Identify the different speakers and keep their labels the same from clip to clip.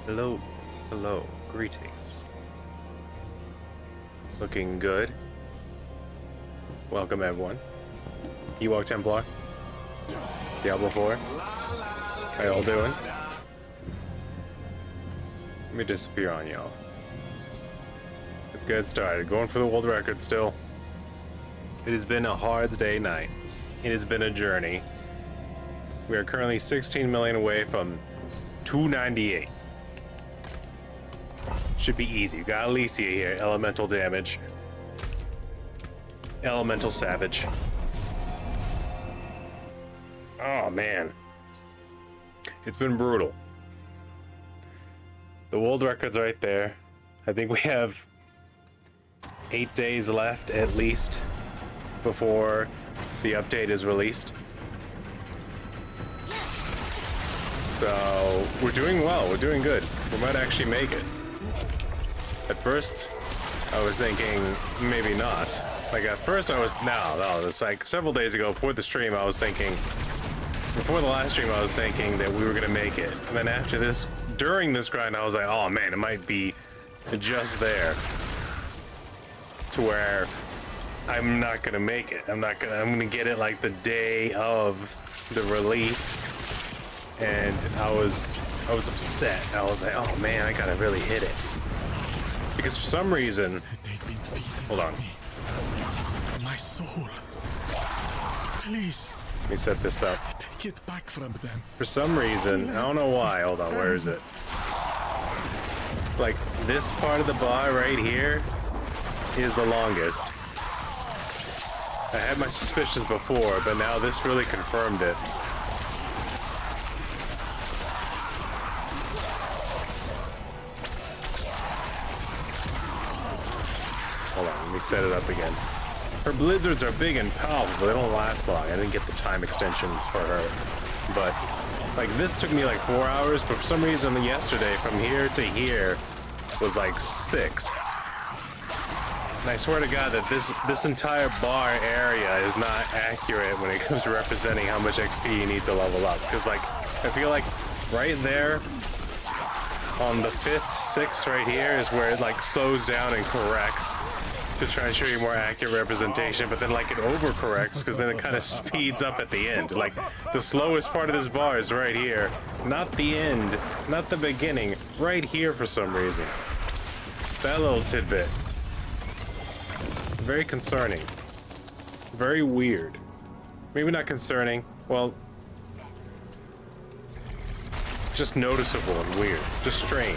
Speaker 1: Hello, hello, greetings. Looking good. Welcome everyone. Ewok Templar. Diablo 4. How y'all doing? Let me disappear on y'all. Let's get started. Going for the world record still. It has been a hard day night. It has been a journey. We are currently 16 million away from 298. Should be easy. We got Alicia here. Elemental damage. Elemental savage. Oh man. It's been brutal. The world record's right there. I think we have 8 days left at least before the update is released. So we're doing well. We're doing good. We might actually make it. At first, I was thinking maybe not. Like at first I was, no, it's like several days ago before the stream I was thinking, before the last stream I was thinking that we were gonna make it. And then after this, during this grind I was like, oh man, it might be just there to where I'm not gonna make it. I'm gonna get it like the day of the release. And I was upset. I was like, oh man, I gotta really hit it. Because for some reason, hold on.
Speaker 2: My soul. Please.
Speaker 1: Let me set this up.
Speaker 2: Take it back from them.
Speaker 1: For some reason, I don't know why. Hold on, where is it? Like this part of the bar right here is the longest. I had my suspicions before, but now this really confirmed it. Hold on, let me set it up again. Her blizzards are big and powerful, but they don't last long. I didn't get the time extensions for her. But, like, this took me like 4 hours, but for some reason yesterday, from here to here, was like 6. And I swear to God that this entire bar area is not accurate when it comes to representing how much XP you need to level up. Because, like, I feel like right there, on the 5th, 6th right here is where it like slows down and corrects to try and show you more accurate representation, but then like it overcorrects because then it kind of speeds up at the end. Like the slowest part of this bar is right here, not the end, not the beginning, right here for some reason. That little tidbit. Very concerning. Very weird. Maybe not concerning, well, just noticeable and weird. Just strange.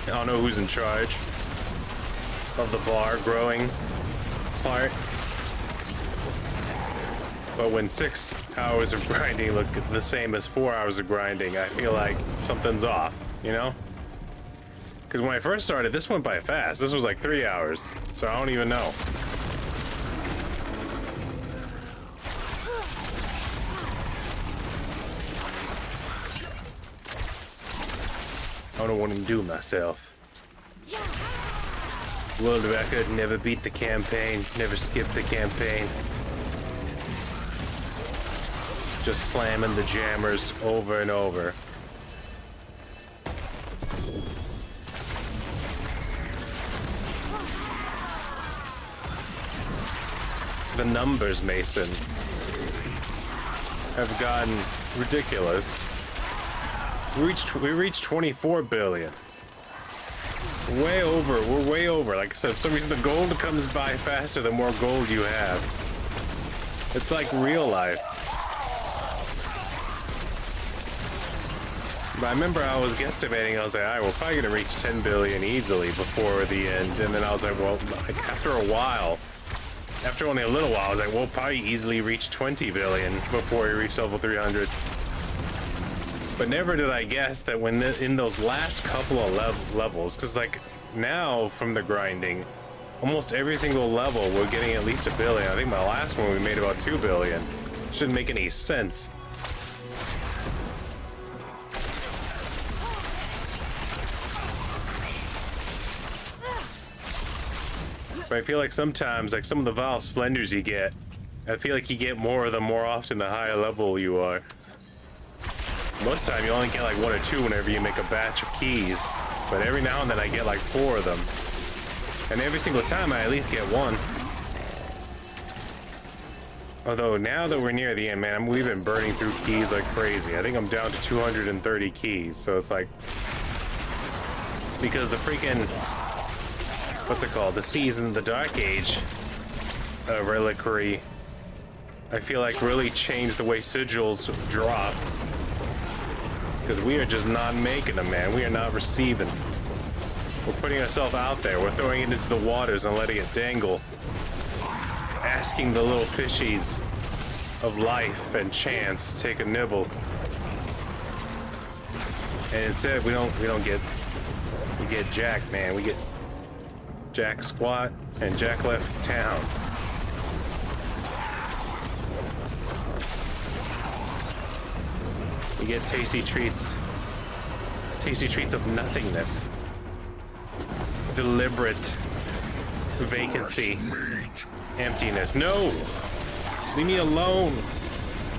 Speaker 1: I don't know who's in charge of the bar growing part. But when 6 hours of grinding look the same as 4 hours of grinding, I feel like something's off, you know? Because when I first started, this went by fast. This was like 3 hours, so I don't even know. I don't want to do myself. World record, never beat the campaign, never skipped the campaign. Just slamming the jammers over and over. The numbers, Mason, have gotten ridiculous. We reached 24 billion. Way over, we're way over. Like I said, for some reason the gold comes by faster the more gold you have. It's like real life. But I remember I was guesstimating, I was like, alright, we're probably gonna reach 10 billion easily before the end. And then I was like, well, like after a while, after only a little while, I was like, we'll probably easily reach 20 billion before we reach level 300. But never did I guess that when in those last couple of levels, because like now from the grinding, almost every single level we're getting at least 1 billion. I think my last one we made about 2 billion. Shouldn't make any sense. But I feel like sometimes, like some of the Vile Splendors you get, I feel like you get more of them more often the higher level you are. Most of the time you only get like 1 or 2 whenever you make a batch of keys. But every now and then I get like 4 of them. And every single time I at least get 1. Although now that we're near the end, man, we've been burning through keys like crazy. I think I'm down to 230 keys. So it's like, because the freaking, what's it called? The Season, the Dark Age reliquary, I feel like really changed the way sigils drop. Because we are just not making them, man. We are not receiving. We're putting ourselves out there. We're throwing it into the waters and letting it dangle. Asking the little fishies of life and chance to take a nibble. And instead, we don't get Jack, man. We get Jack squat and Jack left town. We get tasty treats of nothingness. Deliberate vacancy. Emptiness. No! Leave me alone!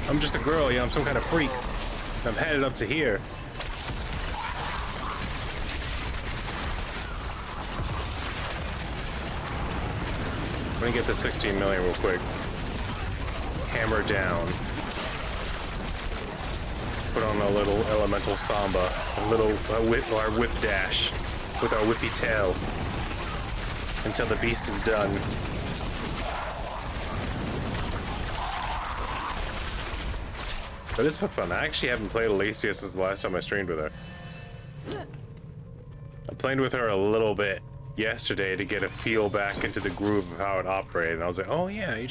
Speaker 1: I'm just a girl, I'm some kind of freak. I'm headed up to here. Let me get the 16 million real quick. Hammer down. Put on a little elemental Samba. A little whip dash with our whippy tail. Until the beast is done. But it's been fun. I actually haven't played Alicia since the last time I streamed with her. I played with her a little bit yesterday to get a feel back into the groove of how it operated. And I was like, oh yeah, you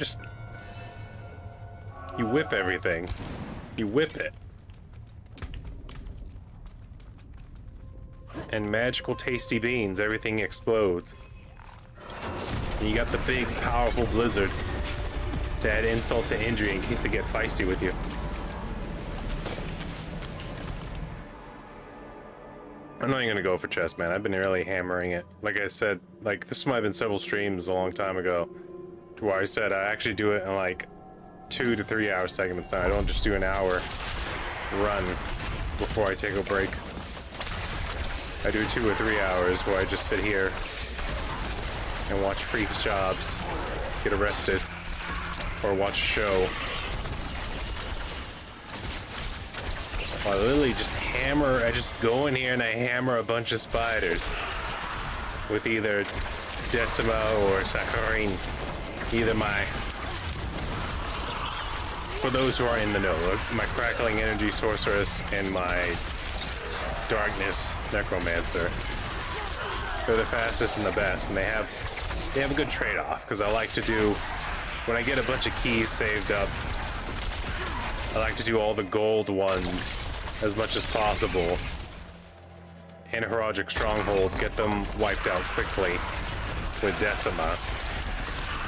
Speaker 1: whip everything. You whip it. And magical tasty beans, everything explodes. And you got the big, powerful blizzard to add insult to injury in case they get feisty with you. I'm not even gonna go for chest, man. I've been really hammering it. Like I said, like this might have been several streams a long time ago, to where I said I actually do it in like 2 to 3 hour segments now. I don't just do an hour run before I take a break. I do 2 or 3 hours where I just sit here and watch freak jobs get arrested or watch a show. I literally just I just go in here and I hammer a bunch of spiders with either Decima or Saccharine. Either for those who are in the know, my Crackling Energy Sorceress and my Darkness Necromancer. They're the fastest and the best, and they have a good trade-off, because I like to do, when I get a bunch of keys saved up, I like to do all the gold ones as much as possible. And Heraldic Strongholds, get them wiped out quickly with Decima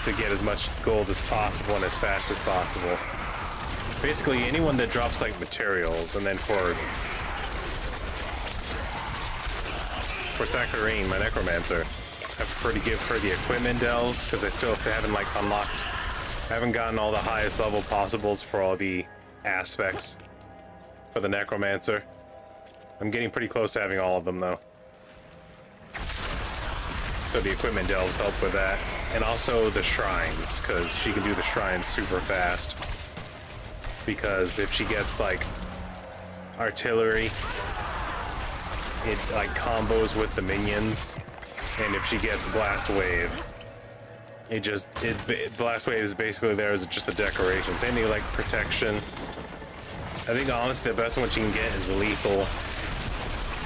Speaker 1: to get as much gold as possible and as fast as possible. Basically, anyone that drops like materials, and then for Saccharine, my Necromancer, I prefer to give her the equipment delves because I still haven't like unlocked, I haven't gotten all the highest level possibles for all the aspects for the Necromancer. I'm getting pretty close to having all of them though. So the equipment delves help with that. And also the shrines, because she can do the shrines super fast. Because if she gets like artillery, it like combos with the minions. And if she gets blast wave, blast wave is basically there as just a decoration. Same thing like protection. I think honestly the best one she can get is lethal.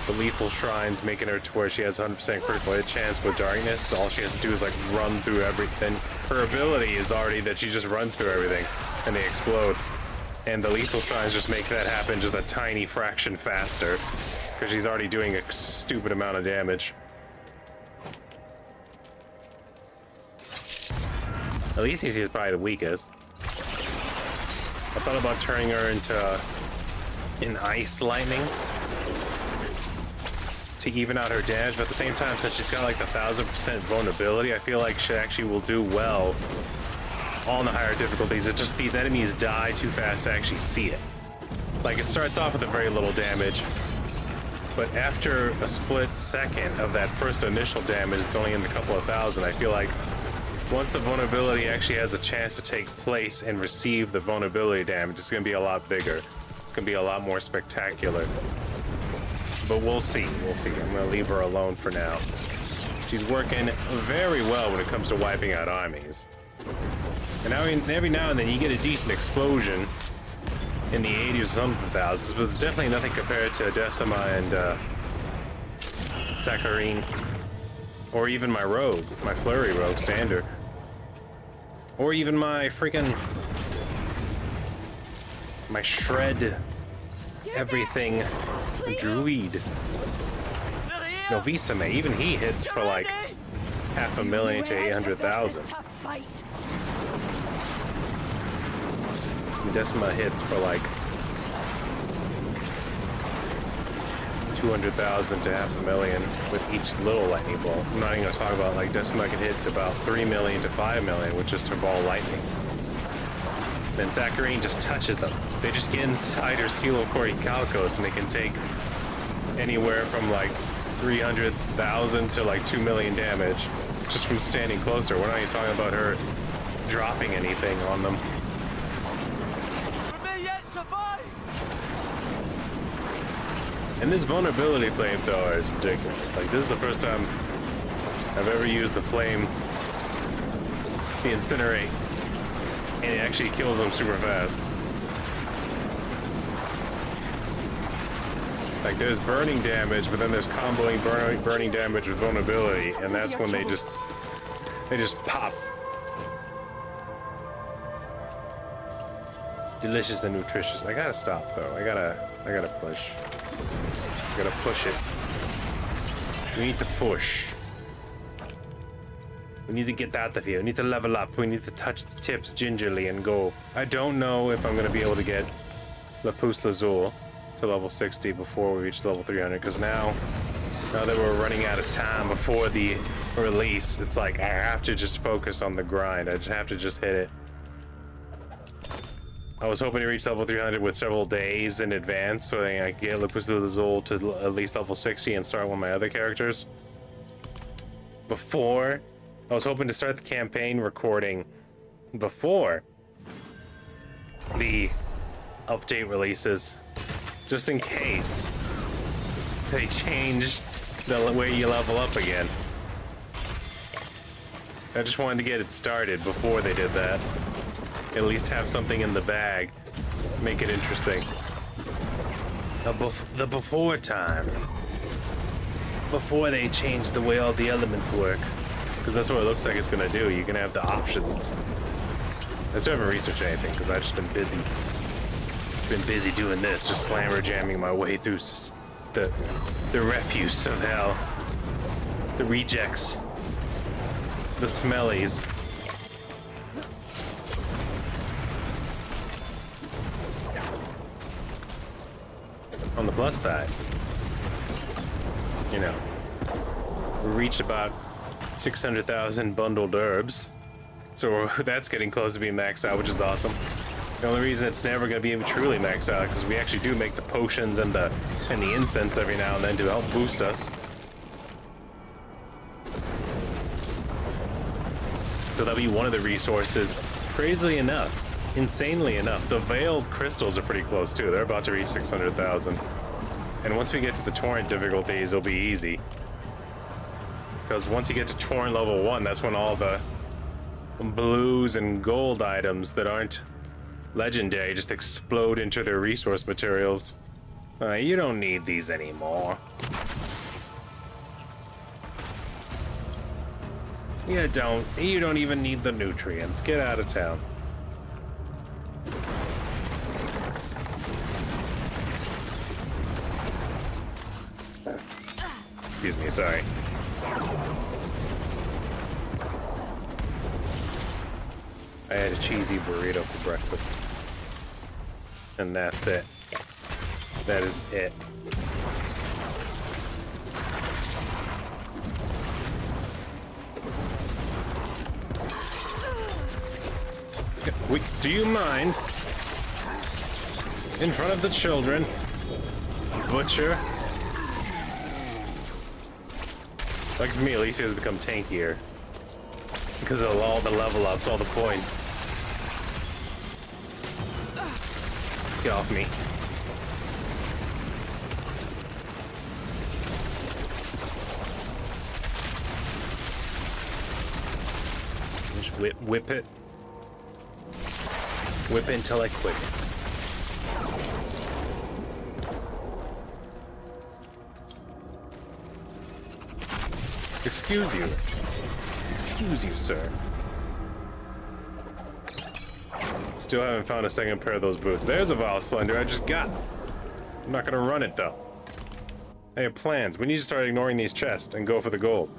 Speaker 1: The lethal shrines, making her to where she has 100% critical hit chance with darkness. So all she has to do is like run through everything. Her ability is already that she just runs through everything and they explode. And the lethal shrines just make that happen just a tiny fraction faster because she's already doing a stupid amount of damage. Alicia is probably the weakest. I thought about turning her into an ice lightning to even out her damage, but at the same time, since she's got like the 1000% vulnerability, I feel like she actually will do well on the higher difficulties. It's just these enemies die too fast to actually see it. Like, it starts off with a very little damage, but after a split second of that first initial damage, it's only in a couple of thousand. I feel like once the vulnerability actually has a chance to take place and receive the vulnerability damage, it's going to be a lot bigger. It's going to be a lot more spectacular. But we'll see. We'll see. I'm going to leave her alone for now. She's working very well when it comes to wiping out armies. And now, every now and then you get a decent explosion in the 80s or something thousands, but it's definitely nothing compared to Decima and Saccharine. Or even my rogue, my flurry rogue standard. Or even my freaking... my shred everything druid. Novisime, even he hits for like 500,000 to 800,000. Decima hits for like 200,000 to 500,000 with each little lightning bolt. I'm not even going to talk about like Decima can hit to about 3 million to 5 million with just her ball lightning. Then Saccharine just touches them. They just get inside her Seal of Cory Calcos and they can take anywhere from like 300,000 to like 2 million damage just from standing closer. We're not even talking about her dropping anything on them. And this vulnerability flamethrower is ridiculous. Like, this is the first time I've ever used the flame, the incinerate, and it actually kills them super fast. Like, there's burning damage, but then there's comboing burning damage with vulnerability, and that's when they just pop. Delicious and nutritious. I gotta stop though. I gotta push. I gotta push it. We need to push. We need to get out of here. We need to level up. We need to touch the tips gingerly and go. I don't know if I'm gonna be able to get La Pousse Lazul to level 60 before we reach level 300, because now that we're running out of time before the release, it's like I have to just focus on the grind. I just have to just hit it. I was hoping to reach level 300 with several days in advance so that I could get La Pousse Lazul to at least level 60 and start one of my other characters. Before, I was hoping to start the campaign recording before the update releases, just in case they change the way you level up again. I just wanted to get it started before they did that. At least have something in the bag. Make it interesting. The before time. Before they change the way all the elements work. Because that's what it looks like it's going to do. You're going to have the options. I still haven't researched anything because I've just been busy. Been busy doing this. Just slammer jamming my way through the refuse of hell. The rejects. The smellies. On the plus side, you know, we reached about 600,000 bundled herbs, so that's getting close to being maxed out, which is awesome. The only reason it's never going to be truly maxed out because we actually do make the potions and the incense every now and then to help boost us. So that'll be one of the resources. Crazily enough. Insanely enough, the veiled crystals are pretty close too. They're about to reach 600,000. And once we get to the torrent difficulties, it'll be easy. Because once you get to torrent level 1, that's when all the blues and gold items that aren't legendary just explode into their resource materials. You don't need these anymore. You don't even need the nutrients. Get out of town. Excuse me, sorry. I had a cheesy burrito for breakfast. And that's it. That is it. Do you mind In front of the children. Butcher. Like for me, Alicia has become tankier. Because of all the level ups, all the points. Get off me. Just whip it. Whip it until I quit. Excuse you. Excuse you, sir. Still haven't found a second pair of those boots. There's a Vial of Splendor I just got. I'm not gonna run it, though. I have plans. We need to start ignoring these chests and go for the gold.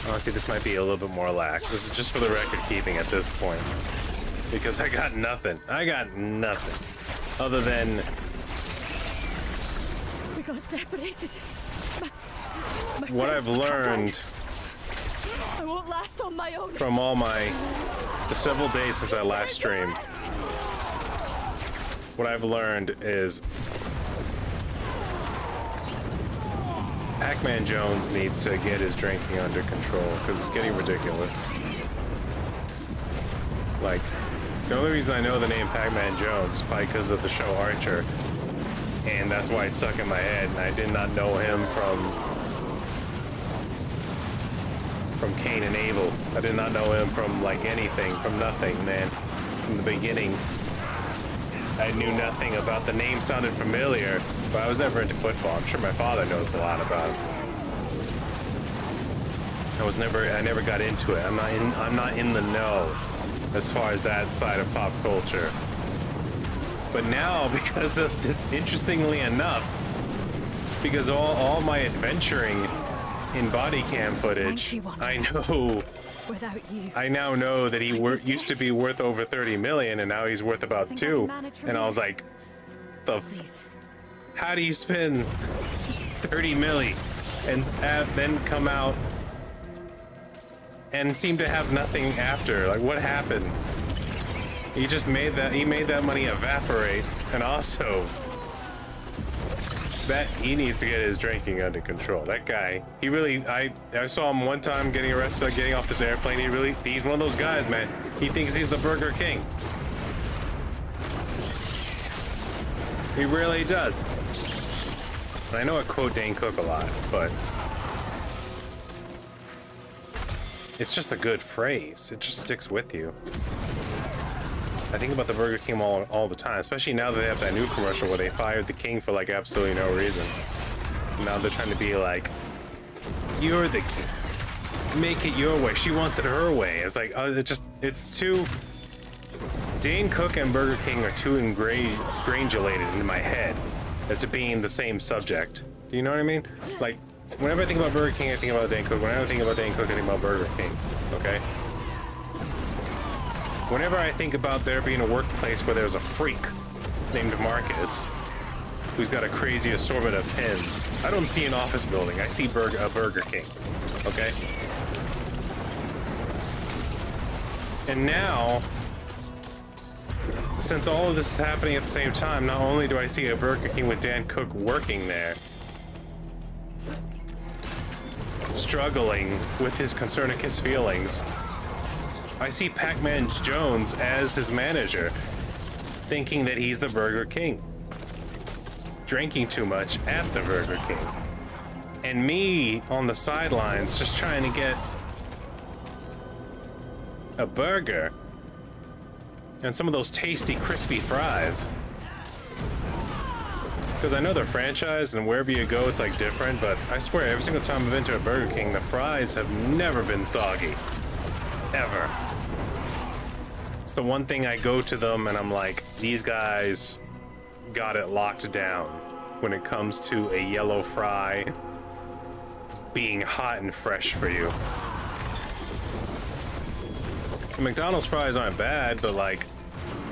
Speaker 1: Honestly, this might be a little bit more lax. This is just for the record keeping at this point. Because I got nothing. I got nothing. Other than...
Speaker 3: We got separated. My
Speaker 1: what I've learned
Speaker 3: I won't last on my own.
Speaker 1: from all the several days since I last streamed. What I've learned is Pac-Man Jones needs to get his drinking under control because it's getting ridiculous. Like, the only reason I know the name Pac-Man Jones is probably because of the show Archer, and that's why it's stuck in my head. And I did not know him from Cain and Abel. I did not know him from like anything, from nothing, man. From the beginning, I knew nothing about the name. Sounded familiar, but I was never into football. I'm sure my father knows a lot about it. I never got into it. I'm not in the know as far as that side of pop culture. But now, because of this, interestingly enough, because all my adventuring in body cam footage, I know.
Speaker 3: Without you,
Speaker 1: I now know that he used to be worth over 30 million, and now he's worth about 2. And I was like, how do you spend 30 milli and then come out and seem to have nothing after? Like, what happened? He made that money evaporate, and also that he needs to get his drinking under control. That guy, he really, I saw him one time getting arrested, getting off this airplane. He's one of those guys, man. He thinks he's the Burger King. He really does. And I know I quote Dane Cook a lot, but it's just a good phrase. It just sticks with you. I think about the Burger King all the time, especially now that they have that new commercial where they fired the king for like absolutely no reason. Now they're trying to be like, you're the king. Make it your way. She wants it her way. It's like, it's too... Dane Cook and Burger King are too ingrangulated in my head as to being the same subject. Do you know what I mean? Like, whenever I think about Burger King, I think about Dane Cook. Whenever I think about Dane Cook, I think about Burger King. Okay? Whenever I think about there being a workplace where there's a freak named Marcus who's got a crazy assortment of pins, I don't see an office building. I see a Burger King. Okay? And now, since all of this is happening at the same time, not only do I see a Burger King with Dan Cook working there, struggling with his Concernicus feelings, I see Pac-Man Jones as his manager, thinking that he's the Burger King, drinking too much at the Burger King, and me on the sidelines just trying to get a burger and some of those tasty, crispy fries. Because I know they're franchised, and wherever you go, it's like different, but I swear, every single time I've been to a Burger King, the fries have never been soggy. Ever. It's the one thing I go to them and I'm like, these guys got it locked down when it comes to a yellow fry being hot and fresh for you. The McDonald's fries aren't bad, but like,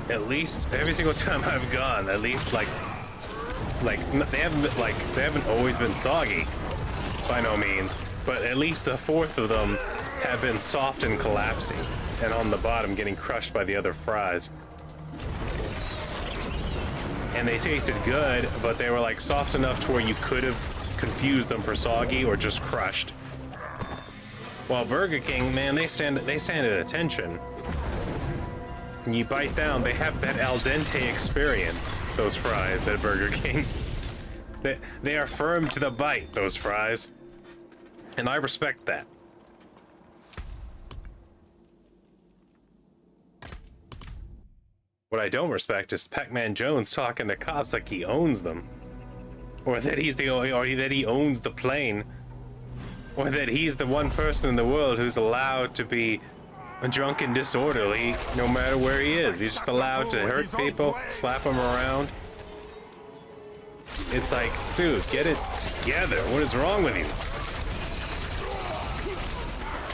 Speaker 1: at least every single time I've gone, at least like they haven't always been soggy, by no means, but at least a fourth of them have been soft and collapsing, and on the bottom getting crushed by the other fries. And they tasted good, but they were like soft enough to where you could have confused them for soggy or just crushed. While Burger King, man, they stand at attention. When you bite down, they have that al dente experience, those fries at Burger King. They are firm to the bite, those fries. And I respect that. What I don't respect is Pac-Man Jones talking to cops like he owns them. Or that that he owns the plane. Or that he's the one person in the world who's allowed to be drunk and disorderly no matter where he is. He's just allowed to hurt people, slap them around. It's like, dude, get it together. What is wrong with you?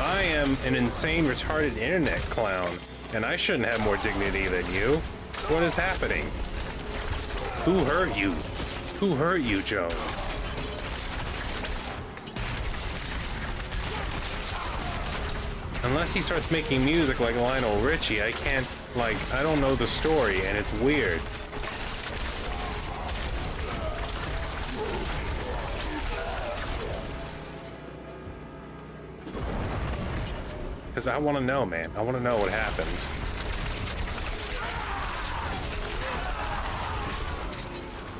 Speaker 1: I am an insane, retarded internet clown, and I shouldn't have more dignity than you. What is happening? Who hurt you? Who hurt you, Jones? Unless he starts making music like Lionel Richie, I can't, like, I don't know the story, and it's weird. Because I want to know, man. I want to know what happened.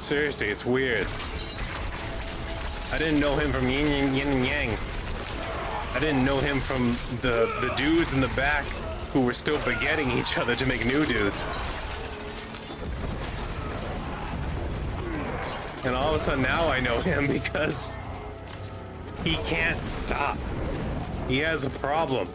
Speaker 1: Seriously, it's weird. I didn't know him from Yin and Yang. I didn't know him from the dudes in the back who were still begetting each other to make new dudes. And all of a sudden now I know him because he can't stop. He has a problem.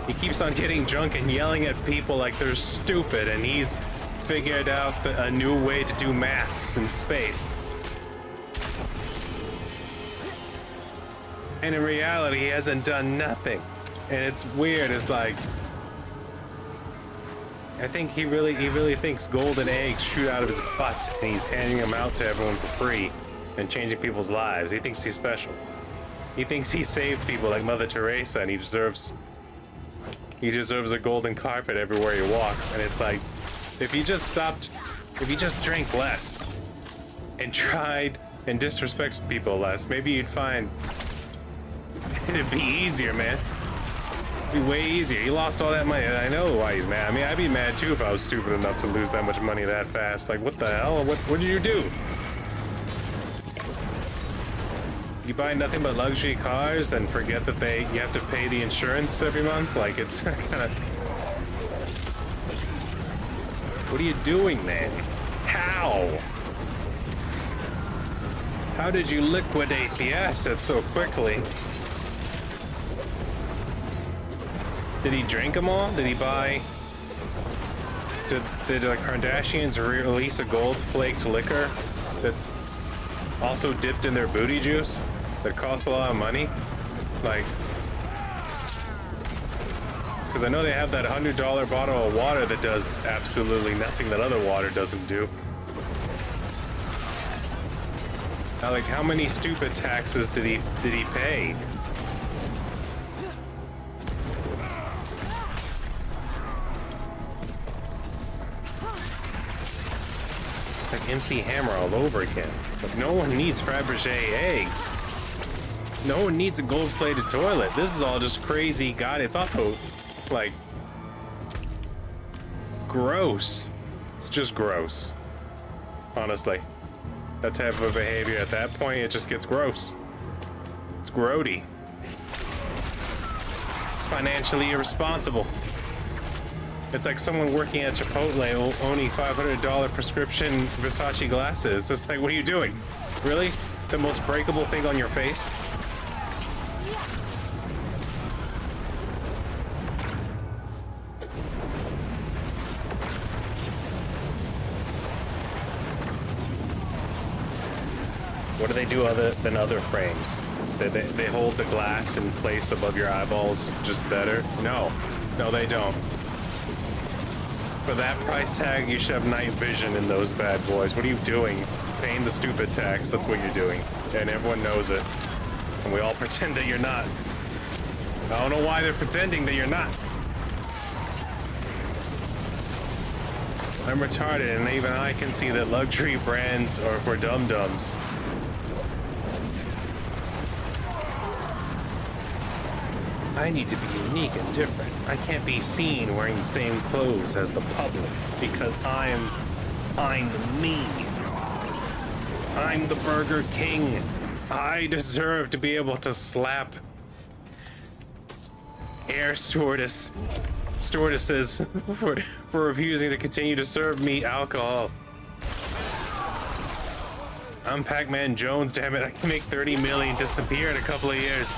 Speaker 1: He keeps on getting drunk and yelling at people like they're stupid, and he's figured out a new way to do maths in space. And in reality, he hasn't done nothing. And it's weird. It's like, I think he really thinks golden eggs shoot out of his butt, and he's handing them out to everyone for free and changing people's lives. He thinks he's special. He thinks he saved people like Mother Teresa, and he deserves a golden carpet everywhere he walks. And it's like, if he just drank less and tried and disrespected people less, maybe you'd find it'd be easier, man. It'd be way easier. He lost all that money. I know why he's mad. I mean, I'd be mad too if I was stupid enough to lose that much money that fast. Like, what the hell? What did you do? You buy nothing but luxury cars and forget that you have to pay the insurance every month? Like, it's kind of... What are you doing, man? How? How did you liquidate the assets so quickly? Did he drink them all? Did he buy... Did the Kardashians release a gold-flaked liquor that's also dipped in their booty juice that costs a lot of money? Like... Because I know they have that $100 bottle of water that does absolutely nothing that other water doesn't do. Now, like, how many stupid taxes did he pay? Like MC Hammer all over again. Like, no one needs Fabergé eggs. No one needs a gold-plated toilet. This is all just crazy. God, it's also, like, gross. It's just gross. Honestly. That type of behavior, at that point, it just gets gross. It's grody. It's financially irresponsible. It's like someone working at Chipotle owning $500 prescription Versace glasses. It's like, what are you doing? Really? The most breakable thing on your face? What do they do other than other frames? They hold the glass in place above your eyeballs just better? No. No, they don't. For that price tag, you should have night vision in those bad boys. What are you doing? Paying the stupid tax, that's what you're doing. And everyone knows it. And we all pretend that you're not. I don't know why they're pretending that you're not. I'm retarded, and even I can see that luxury brands are for dum-dums. I need to be unique and different. I can't be seen wearing the same clothes as the public because I'm me. I'm the Burger King. I deserve to be able to slap air stewardesses for refusing to continue to serve me alcohol. I'm Pac-Man Jones, damn it. I can make 30 million disappear in a couple of years.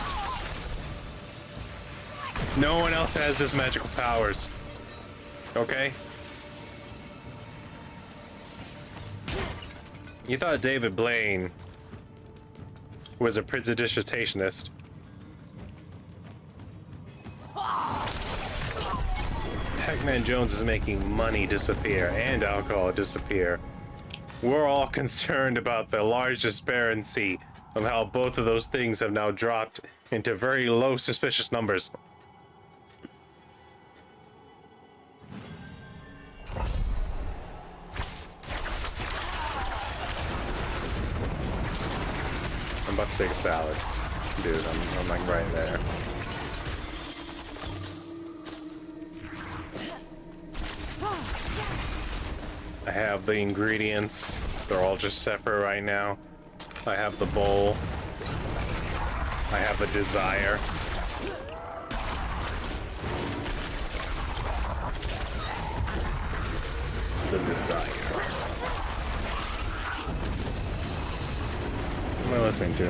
Speaker 1: No one else has this magical powers. Okay? You thought David Blaine was a prestidigitationist. Pac-Man Jones is making money disappear and alcohol disappear. We're all concerned about the large disparity of how both of those things have now dropped into very low suspicious numbers. I'm about to take a salad. Dude, I'm like right there. I have the ingredients. They're all just separate right now. I have the bowl. I have a desire. The desire. What am I listening to?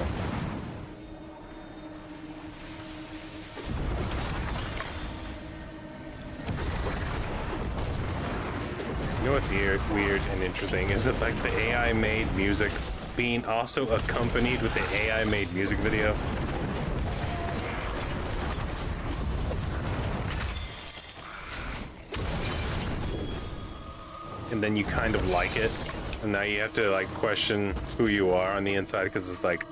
Speaker 1: You know what's weird and interesting is that like the AI made music being also accompanied with the AI made music video. And then you kind of like it, and now you have to like question who you are on the inside because it's like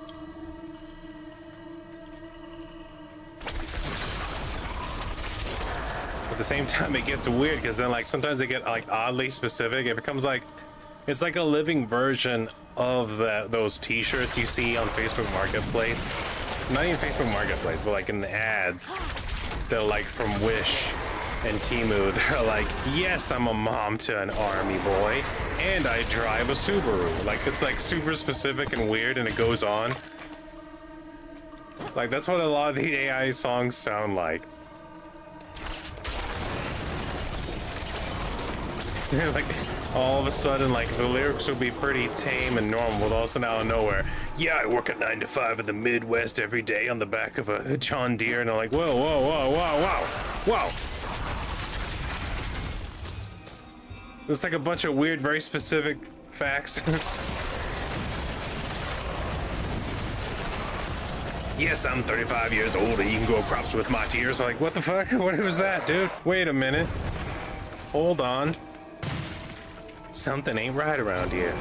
Speaker 1: at the same time it gets weird because then like sometimes they get like oddly specific. It becomes like it's like a living version of those t-shirts you see on Facebook Marketplace. Not even Facebook Marketplace, but like in the ads. They're like from Wish and Temu. They're like, yes, I'm a mom to an army boy and I drive a Subaru. Like it's like super specific and weird and it goes on. Like that's what a lot of the AI songs sound like. Like all of a sudden like the lyrics will be pretty tame and normal, but all of a sudden out of nowhere, yeah, I work a 9 to 5 in the Midwest every day on the back of a John Deere, and I'm like, whoa, whoa, whoa, whoa, whoa, whoa. It's like a bunch of weird, very specific facts. Yes, I'm 35 years old and you can grow crops with my tears. Like, what the fuck? What was that, dude? Wait a minute. Hold on. Something ain't right around here.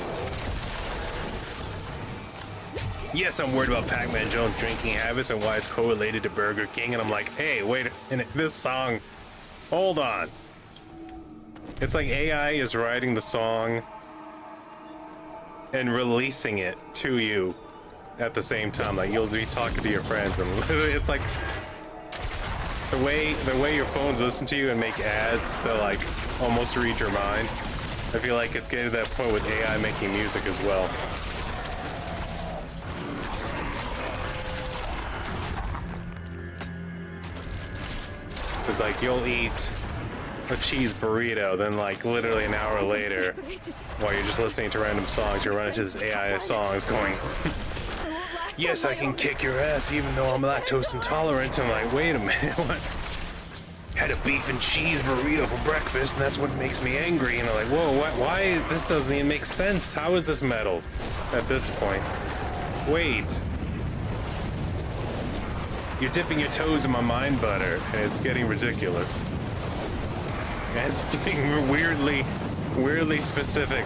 Speaker 1: Yes, I'm worried about Pac-Man Jones' drinking habits and why it's correlated to Burger King, and I'm like, hey, wait a minute, this song, hold on. It's like AI is writing the song and releasing it to you at the same time. Like you'll be talking to your friends, and literally it's like the way your phones listen to you and make ads, they'll like almost read your mind. I feel like it's getting to that point with AI making music as well. It's like you'll eat a cheese burrito, then like literally an hour later, while you're just listening to random songs, you're running to this AI songs going, yes, I can kick your ass even though I'm lactose intolerant. I'm like, wait a minute, what? Had a beef and cheese burrito for breakfast, and that's what makes me angry. And I'm like, whoa, why? This doesn't even make sense. How is this metal at this point? Wait. You're dipping your toes in my mind butter, and it's getting ridiculous. And it's being weirdly specific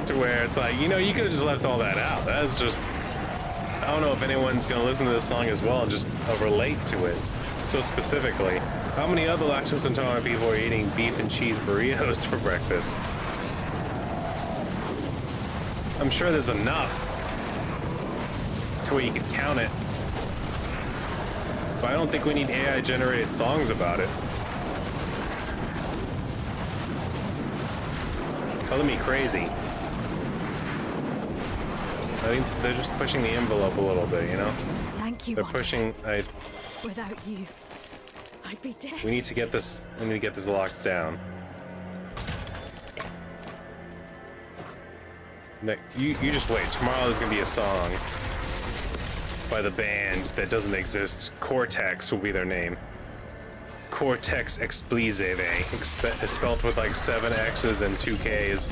Speaker 1: to where it's like, you know, you could have just left all that out. That's just, I don't know if anyone's gonna listen to this song as well and just relate to it so specifically. How many other lactose intolerant people are eating beef and cheese burritos for breakfast? I'm sure there's enough to where you could count it. But I don't think we need AI generated songs about it. Color me crazy. I think they're just pushing the envelope a little bit, you know?
Speaker 3: Thank you.
Speaker 1: They're pushing.
Speaker 3: Without you, I'd be dead.
Speaker 1: We need to get this. We need to get this locked down. You just wait. Tomorrow there's gonna be a song by the band that doesn't exist. Cortex will be their name. Cortex Expliceve. It's spelled with like 7 X's and 2 K's.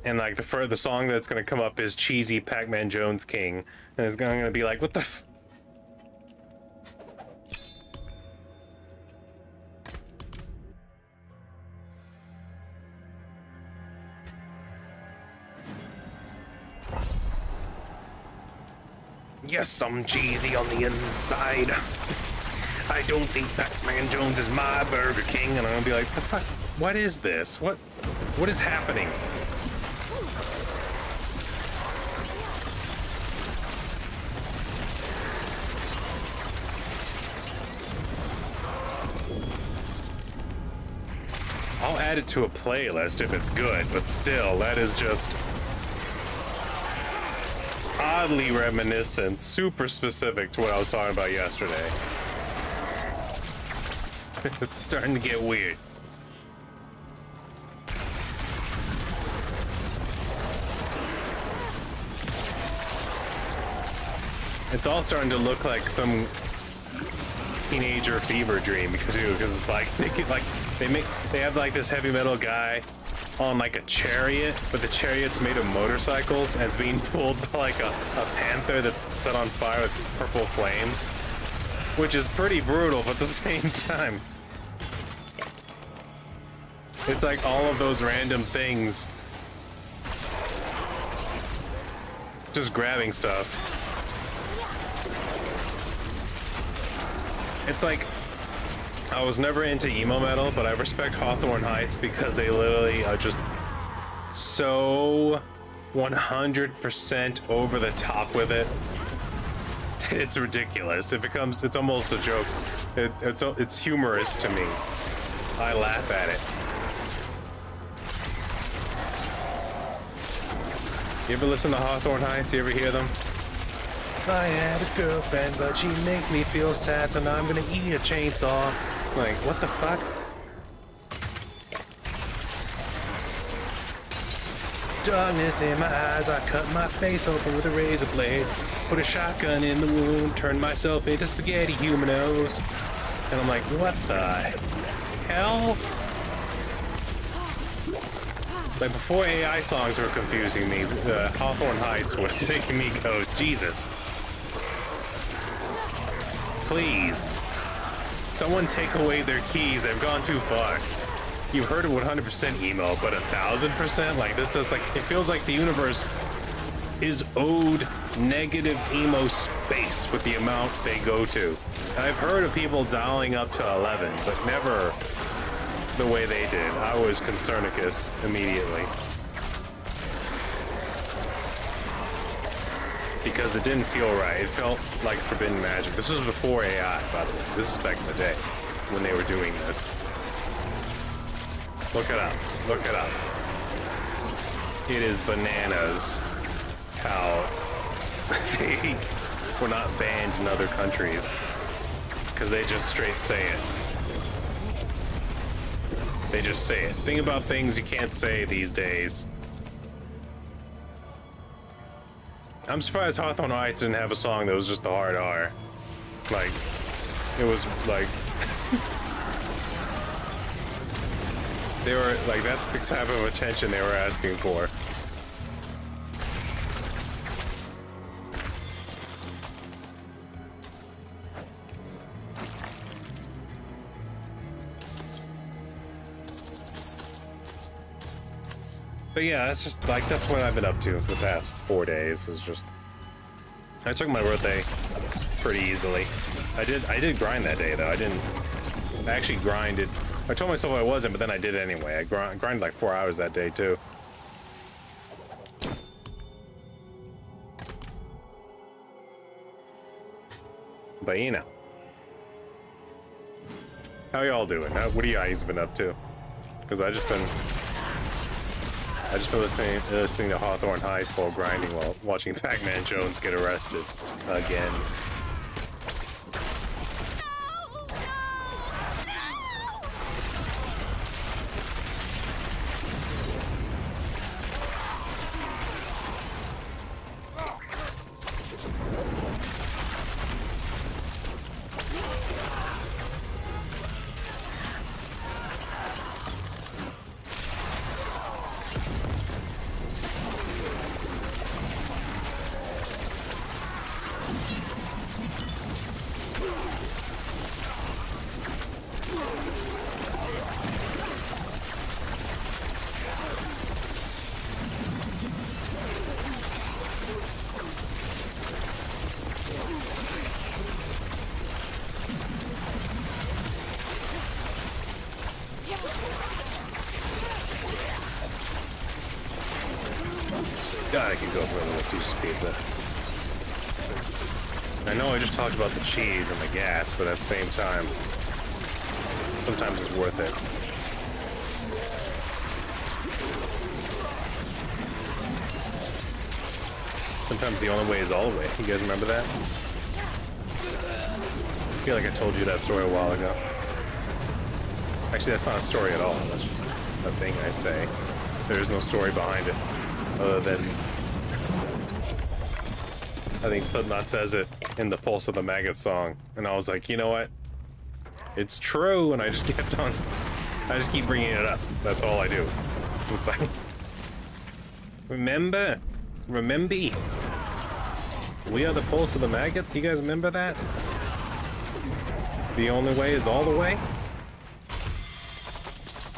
Speaker 1: And like the song that's gonna come up is Cheesy Pac-Man Jones King, and it's gonna be like, what the f. Yes, I'm cheesy on the inside. I don't think Pac-Man Jones is my Burger King, and I'm gonna be like, the fuck? What is this? What is happening? I'll add it to a playlist if it's good, but still, that is just oddly reminiscent, super specific to what I was talking about yesterday. It's starting to get weird. It's all starting to look like some teenager fever dream because it's like they have like this heavy metal guy on like a chariot, but the chariot's made of motorcycles and it's being pulled by like a panther that's set on fire with purple flames, which is pretty brutal, but at the same time it's like all of those random things just grabbing stuff. It's like, I was never into emo metal, but I respect Hawthorne Heights because they literally are just so 100% over the top with it. It's ridiculous. It's almost a joke. It's humorous to me. I laugh at it. You ever listen to Hawthorne Heights? You ever hear them? I had a girlfriend, but she makes me feel sad, so now I'm gonna eat a chainsaw. Like, what the fuck? Darkness in my eyes, I cut my face open with a razor blade. Put a shotgun in the wound, turned myself into spaghetti humanos. And I'm like, what the hell? Like, before AI songs were confusing me, Hawthorne Heights was making me go, Jesus. Please. Someone take away their keys, they've gone too far. You've heard it 100% emo, but 1000%? Like, this is like, it feels like the universe is owed negative emo space with the amount they go to. And I've heard of people dialing up to 11, but never the way they did. I was Concernicus immediately. Because it didn't feel right. It felt like forbidden magic. This was before AI, by the way. This is back in the day when they were doing this. Look it up. Look it up. It is bananas how they were not banned in other countries. Because they just straight say it. They just say it. Think about things you can't say these days. I'm surprised Hawthorne Heights didn't have a song that was just the hard R. Like, it was like... they were, like, that's the type of attention they were asking for. But yeah, that's just like that's what I've been up to for the past 4 days. Is just I took my birthday pretty easily. I did grind that day though. I actually grinded. I told myself I wasn't, but then I did anyway. I grinded like 4 hours that day too. But you know, how y'all doing? What do you guys been up to? Because I just been listening to Hawthorne Heights while grinding while watching Pac-Man Jones get arrested again. God, I could go for a little Caesar's pizza. I know I just talked about the cheese and the gas, but at the same time, sometimes it's worth it. Sometimes the only way is all the way. You guys remember that? I feel like I told you that story a while ago. Actually, that's not a story at all. That's just a thing I say. There is no story behind it. Other than, I think Slipknot says it in the Pulse of the Maggot song. And I was like, you know what? It's true. And I just kept on, I just keep bringing it up. That's all I do. It's like, remember? We are the Pulse of the Maggots. You guys remember that? The only way is all the way?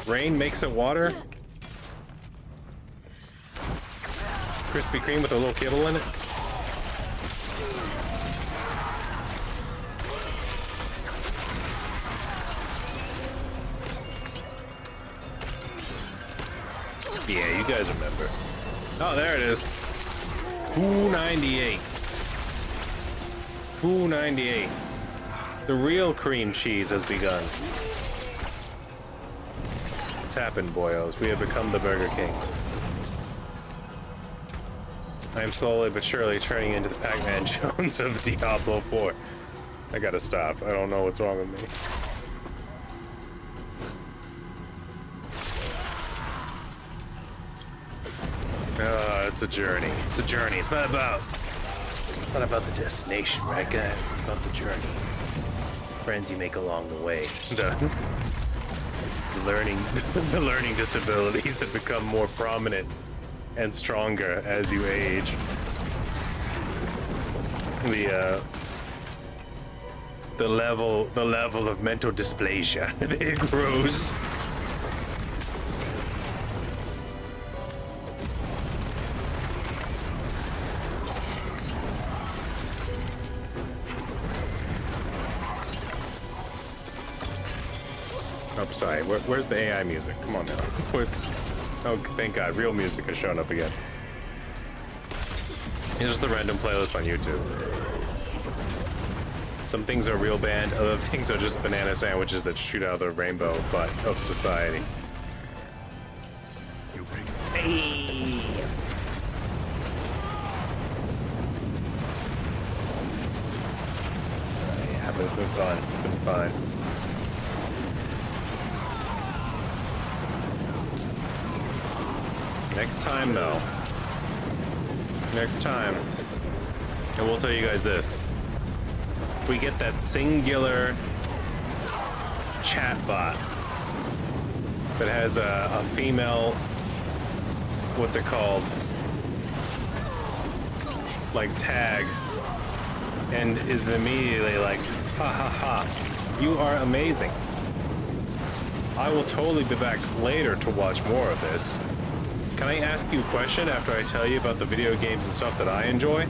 Speaker 1: Rain makes it water? Krispy Kreme with a little kibble in it? Yeah, you guys remember. Oh, there it is. 298. 298. The real cream cheese has begun. It's happened, boyos. We have become the Burger King. I am slowly but surely turning into the Pac-Man Jones of Diablo 4. I gotta stop. I don't know what's wrong with me. It's a journey. It's a journey. It's not about the destination, right, guys? It's about the journey. Friends you make along the way. The learning disabilities that become more prominent and stronger as you age. The level of mental dysplasia it grows. Oh, sorry. Where's the AI music? Come on now. Where's? Oh, thank God. Real music has shown up again. It's just the random playlist on YouTube. Some things are real band, other things are just banana sandwiches that shoot out of the rainbow butt of society. Hey! Yeah, but it's been fun. It's been fun. Next time, though. Next time. And we'll tell you guys this. If we get that singular chatbot that has a female, what's it called? Like tag, and is immediately like, ha ha ha, you are amazing. I will totally be back later to watch more of this. Can I ask you a question after I tell you about the video games and stuff that I enjoy?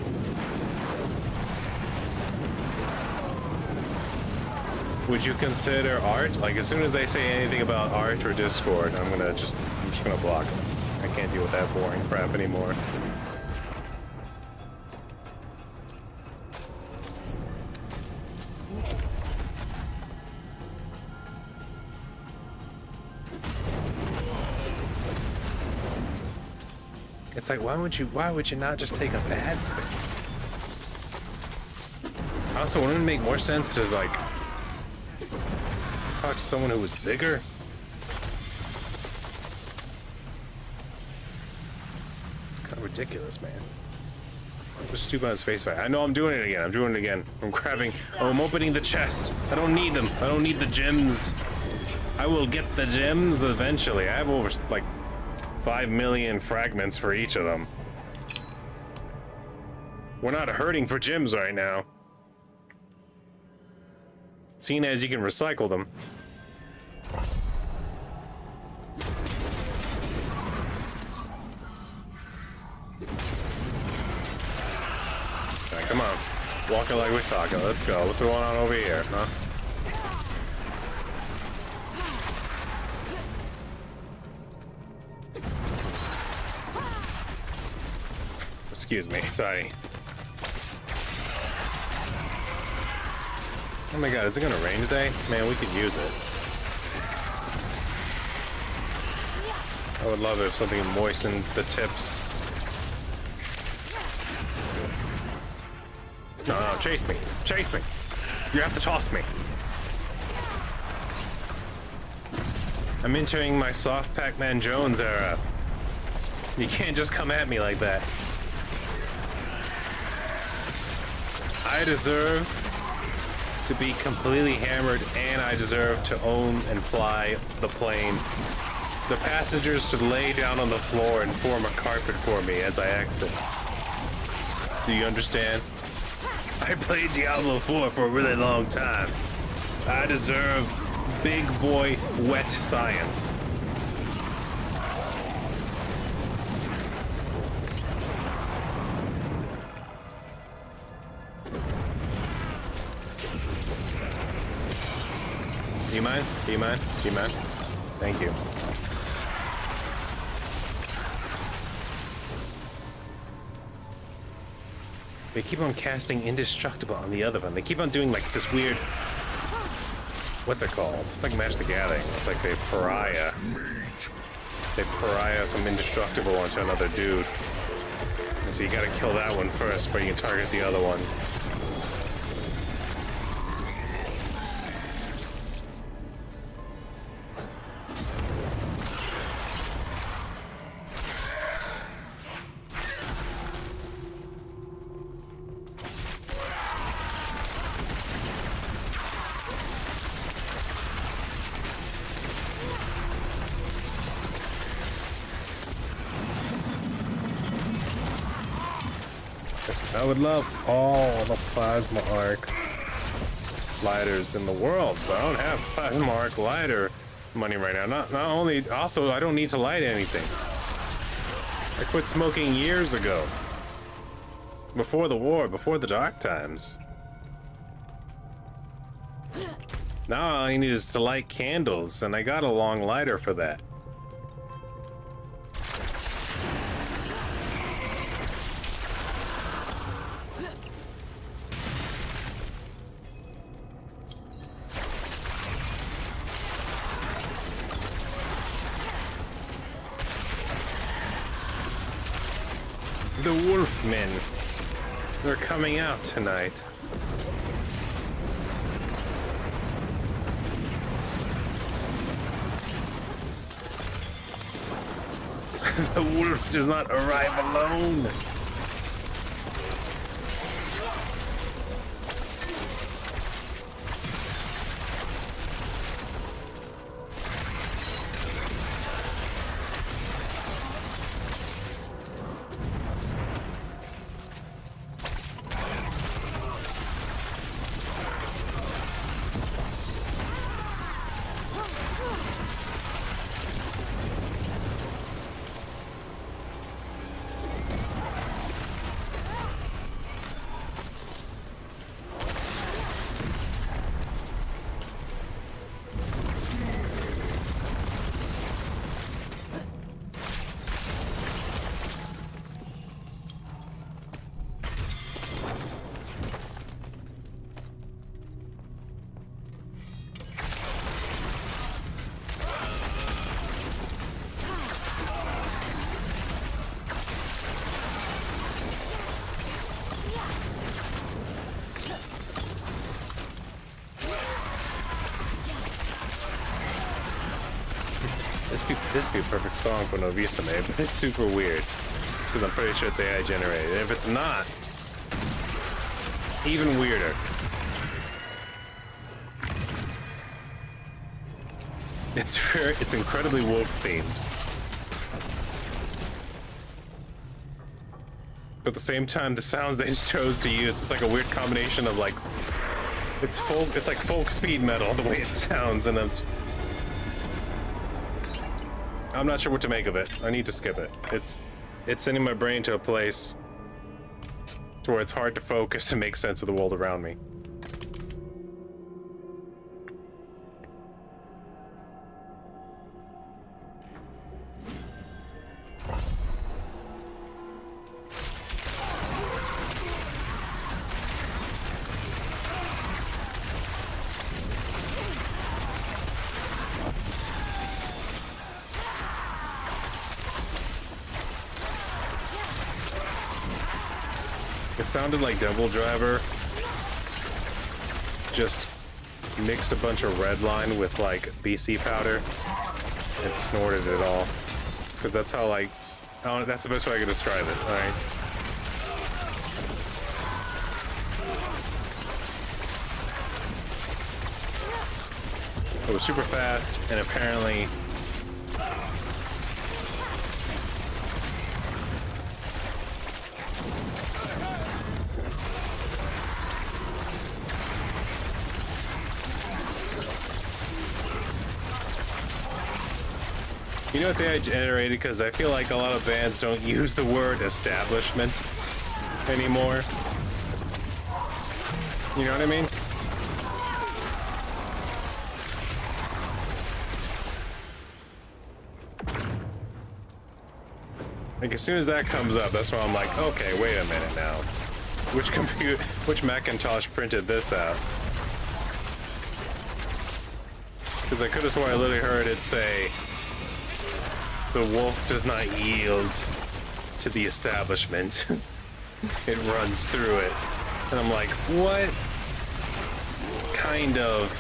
Speaker 1: Would you consider art? Like, as soon as I say anything about art or Discord, I'm just gonna block them. I can't deal with that boring crap anymore. It's like, why would you not just take a bad space? Also, wouldn't it make more sense to, like, talk to someone who was bigger? It's kind of ridiculous, man. Just stupid on his face back. I know I'm doing it again. I'm opening the chest. I don't need them. I don't need the gems. I will get the gems eventually. I have over, like, 5 million fragments for each of them. We're not hurting for gems right now. Seeing as you can recycle them. Alright, come on. Walking like we're talking. Let's go. What's going on over here, huh? Excuse me, sorry. Oh my god, is it gonna rain today? Man, we could use it. I would love it if something moistened the tips. No, chase me. Chase me. You have to toss me. I'm entering my soft Pac-Man Jones era. You can't just come at me like that. I deserve to be completely hammered, and I deserve to own and fly the plane. The passengers should lay down on the floor and form a carpet for me as I exit. Do you understand? I played Diablo 4 for a really long time. I deserve big boy wet science. Do you mind? Do you mind? Do you mind? Thank you. They keep on casting Indestructible on the other one. They keep on doing like this weird... What's it called? It's like Match the Gathering. It's like they pariah. They pariah some Indestructible onto another dude. And so you gotta kill that one first, but you can target the other one. I would love all the plasma arc lighters in the world, but I don't have plasma arc lighter money right now. Not only, also I don't need to light anything. I quit smoking years ago. Before the war, before the dark times. Now all I need is to light candles, and I got a long lighter for that. The Wolfmen. They're coming out tonight. The wolf does not arrive alone. This be a perfect song for Novisa, maybe, but it's super weird. Because I'm pretty sure it's AI generated. And if it's not, even weirder. It's incredibly wolf themed. But at the same time, the sounds they chose to use, it's like a weird combination of like, it's like folk speed metal the way it sounds, and I'm not sure what to make of it. I need to skip it. It's sending my brain to a place to where it's hard to focus and make sense of the world around me. It sounded like Devil Driver just mixed a bunch of red line with like BC powder and snorted it all. Because that's how like, that's the best way I can describe it, alright? It was super fast and apparently you know it's AI generated because I feel like a lot of bands don't use the word establishment anymore. You know what I mean? Like as soon as that comes up, that's when I'm like, okay, wait a minute now. Which Macintosh printed this out? Because I could have sworn I literally heard it say, the wolf does not yield to the establishment. It runs through it. And I'm like, what kind of...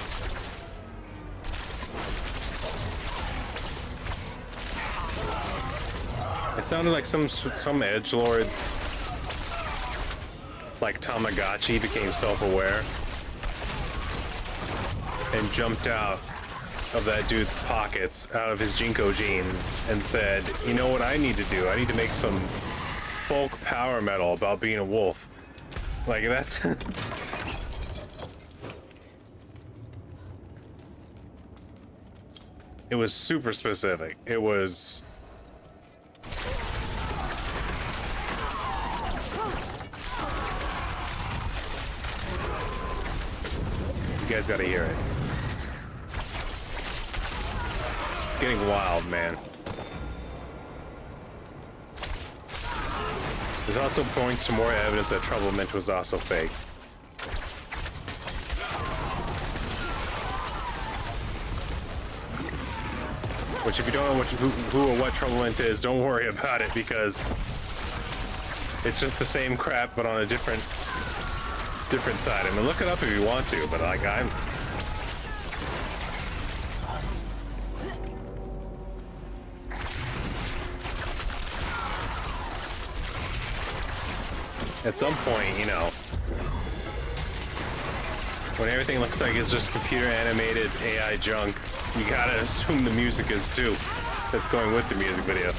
Speaker 1: It sounded like some edgelords, like Tamagotchi, became self-aware and jumped out of that dude's pockets, out of his Jinko jeans, and said, you know what I need to do? I need to make some folk power metal about being a wolf. Like, that's... It was super specific. It was... You guys gotta hear it. It's getting wild, man. This also points to more evidence that Troublemint was also fake. Which, if you don't know who or what Troublemint is, don't worry about it, because it's just the same crap, but on a different side. I mean, look it up if you want to, but like I'm... At some point, you know, when everything looks like it's just computer animated AI junk, you gotta assume the music is too. That's going with the music video.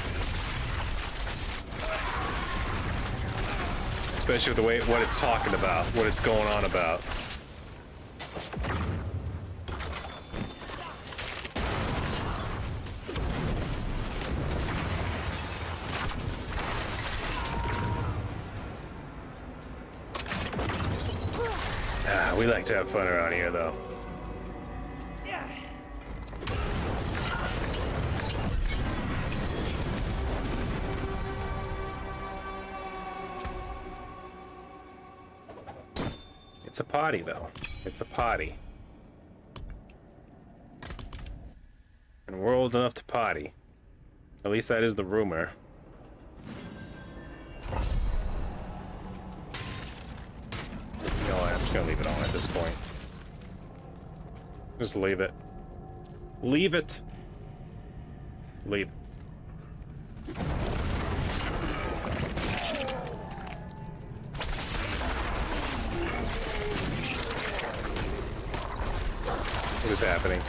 Speaker 1: Especially with the way, what it's talking about, what it's going on about. We like to have fun around here, though. It's a potty, though. It's a potty. And we're old enough to potty. At least that is the rumor. You know what? I'm just gonna leave it on at this point. Just leave it. Leave it! Leave. What is happening?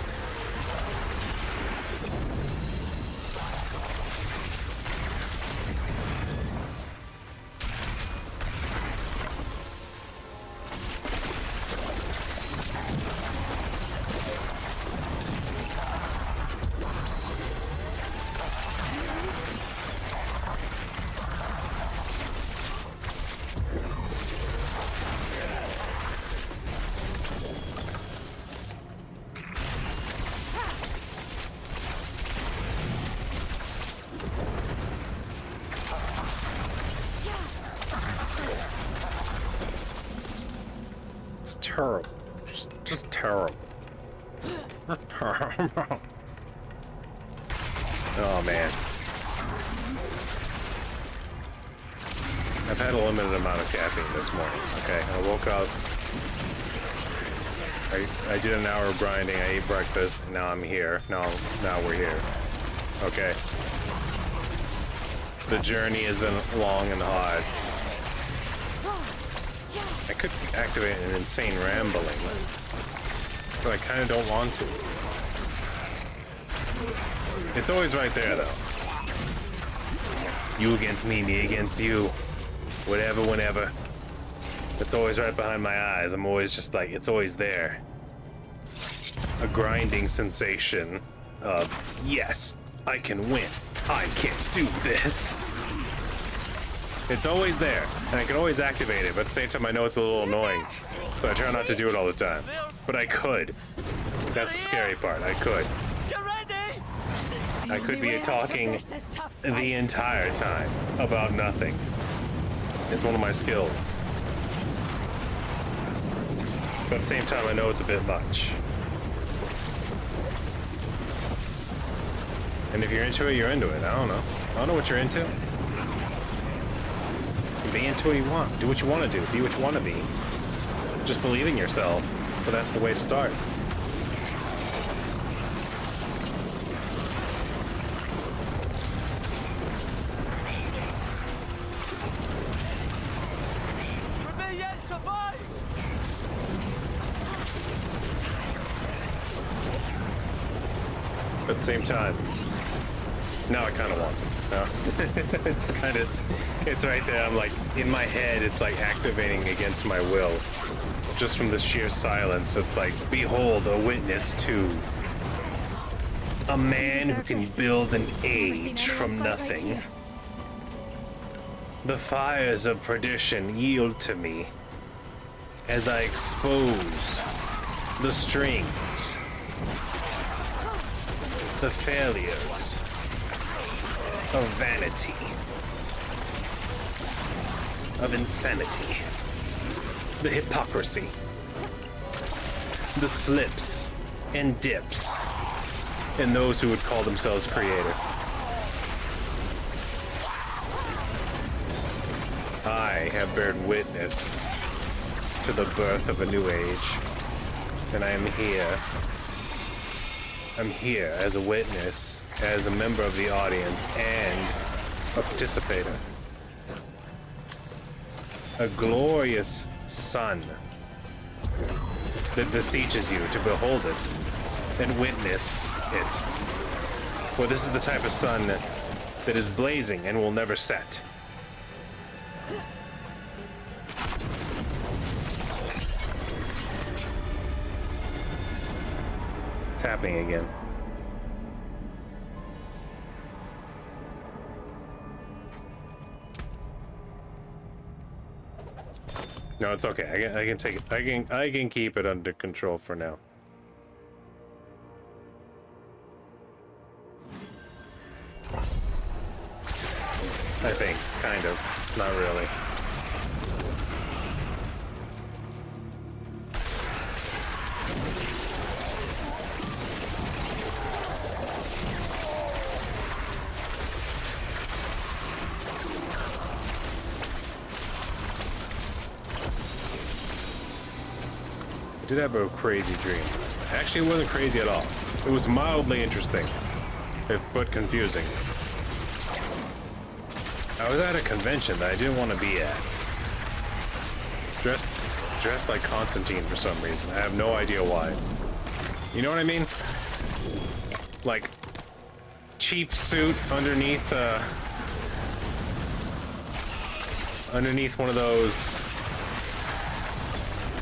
Speaker 1: It's terrible. Just terrible. Oh man. I've had a limited amount of caffeine this morning. Okay, I woke up. I did an hour of grinding. I ate breakfast. And now I'm here. Now we're here. Okay. The journey has been long and hard. I could activate an insane rambling, but I kind of don't want to. It's always right there, though. You against me against you. Whatever, whenever. It's always right behind my eyes. I'm always just like, it's always there. A grinding sensation of, yes, I can win. I can do this. It's always there, and I can always activate it, but at the same time I know it's a little annoying, so I try not to do it all the time. But I could. That's the scary part, I could. I could be talking the entire time about nothing. It's one of my skills. But at the same time I know it's a bit much. And if you're into it, you're into it. I don't know. I don't know what you're into. Be into what you want. Do what you want to do. Be what you want to be. Just believe in yourself. But that's the way to start. But at the same time, now I kind of want to. No, it's kind of, it's right there. I'm like, in my head, it's like activating against my will. Just from the sheer silence, it's like, behold, a witness to a man who can build an age from nothing. The fires of perdition yield to me as I expose the strings, the failures of vanity, of insanity, the hypocrisy, the slips and dips in those who would call themselves creator. I have bared witness to the birth of a new age, and I am here. I'm here as a witness, as a member of the audience, and a participator. A glorious sun that beseeches you to behold it and witness it. For this is the type of sun that is blazing and will never set. It's happening again. No, it's okay. I can take it. I can keep it under control for now. I think, kind of, not really. I did have a crazy dream. Actually, it wasn't crazy at all. It was mildly interesting. but confusing. I was at a convention that I didn't want to be at. Dressed like Constantine for some reason. I have no idea why. You know what I mean? Like, cheap suit underneath one of those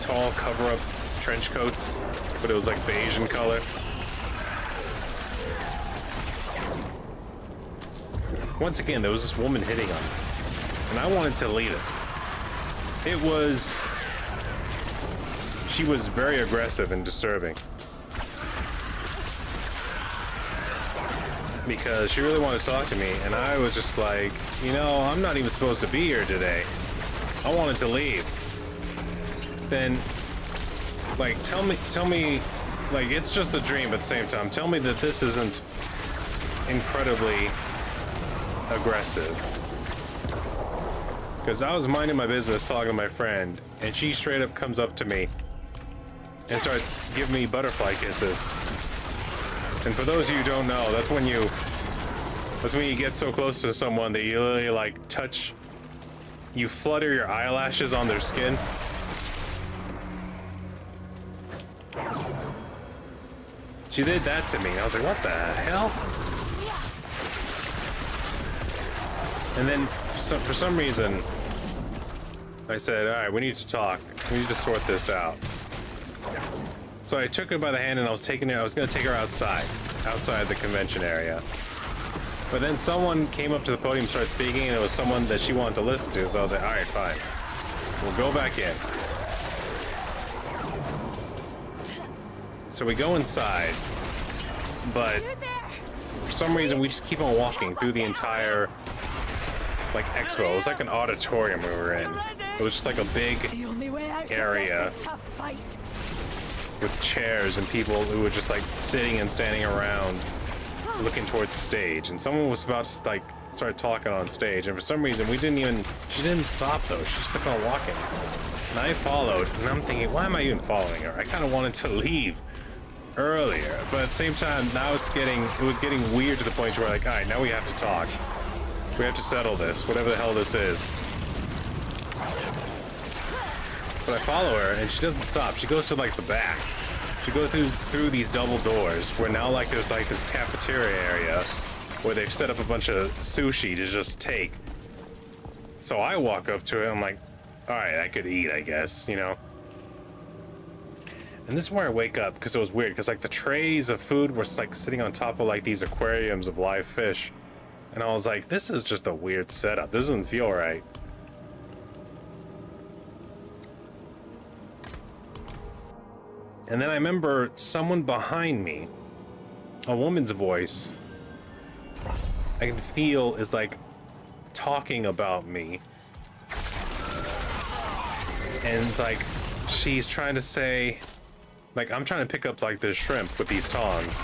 Speaker 1: tall cover-up trench coats, but it was like beige in color. Once again, there was this woman hitting on me, and I wanted to leave it. She was very aggressive and disturbing. Because she really wanted to talk to me, and I was just like, you know, I'm not even supposed to be here today. I wanted to leave. Then, like, tell me, like, it's just a dream at the same time. Tell me that this isn't incredibly aggressive. Because I was minding my business talking to my friend, and she straight up comes up to me and starts giving me butterfly kisses. And for those of you who don't know, that's when you get so close to someone that you literally like you flutter your eyelashes on their skin. She did that to me. I was like, what the hell? And then for some reason, I said, all right, we need to talk. We need to sort this out. So I took her by the hand and I was going to take her outside the convention area. But then someone came up to the podium and started speaking, and it was someone that she wanted to listen to, so I was like, all right, fine. We'll go back in. So we go inside, but for some reason we just keep on walking through the entire, like, expo. It was like an auditorium we were in. It was just like a big area with chairs and people who were just like sitting and standing around looking towards the stage, and someone was about to like start talking on stage, and for some reason she didn't stop though. She just kept on walking, and I followed, and I'm thinking, why am I even following her? I kind of wanted to leave earlier, but at the same time now it was getting weird to the point where like, all right, now we have to talk. We have to settle this, whatever the hell this is. But I follow her, and she doesn't stop. She goes to like the back. She goes through these double doors where now like there's like this cafeteria area where they've set up a bunch of sushi to just take. So I walk up to it. I'm like, all right, I could eat, I guess, you know. And this is where I wake up because it was weird because like the trays of food were like sitting on top of like these aquariums of live fish, and I was like, this is just a weird setup. This doesn't feel right. And then I remember someone behind me, a woman's voice, I can feel is like talking about me. And it's like, she's trying to say, like, I'm trying to pick up like this shrimp with these tongs.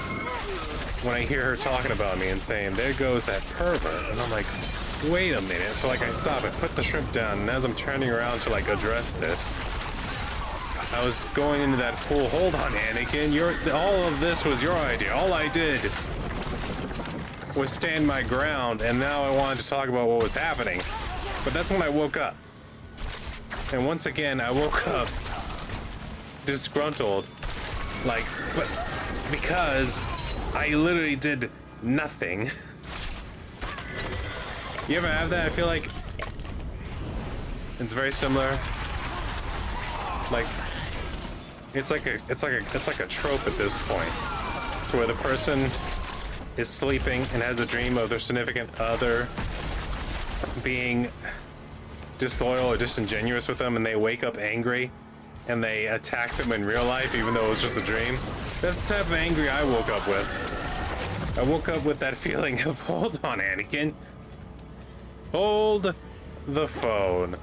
Speaker 1: When I hear her talking about me and saying, there goes that pervert. And I'm like, wait a minute. So like I stop, I put the shrimp down, and as I'm turning around to like address this, I was going into that full, hold on, Anakin, all of this was your idea. All I did was stand my ground, and now I wanted to talk about what was happening. But that's when I woke up. And once again, I woke up disgruntled, like, but because I literally did nothing. You ever have that? I feel like it's very similar. Like, it's like a trope at this point, to where the person is sleeping and has a dream of their significant other being disloyal or disingenuous with them, and they wake up angry and they attack them in real life even though it was just a dream. That's the type of angry I woke up with. I woke up with that feeling of, hold on, Anakin. Hold the phone.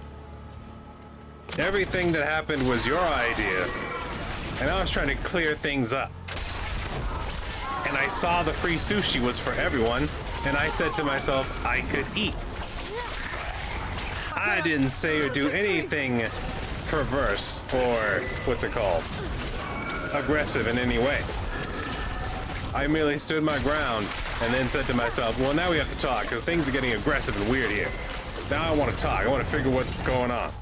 Speaker 1: Everything that happened was your idea, and I was trying to clear things up. And I saw the free sushi was for everyone, and I said to myself, I could eat. I didn't say or do anything perverse or, what's it called, aggressive in any way. I merely stood my ground and then said to myself, well, now we have to talk because things are getting aggressive and weird here. Now I want to talk. I want to figure what's going on.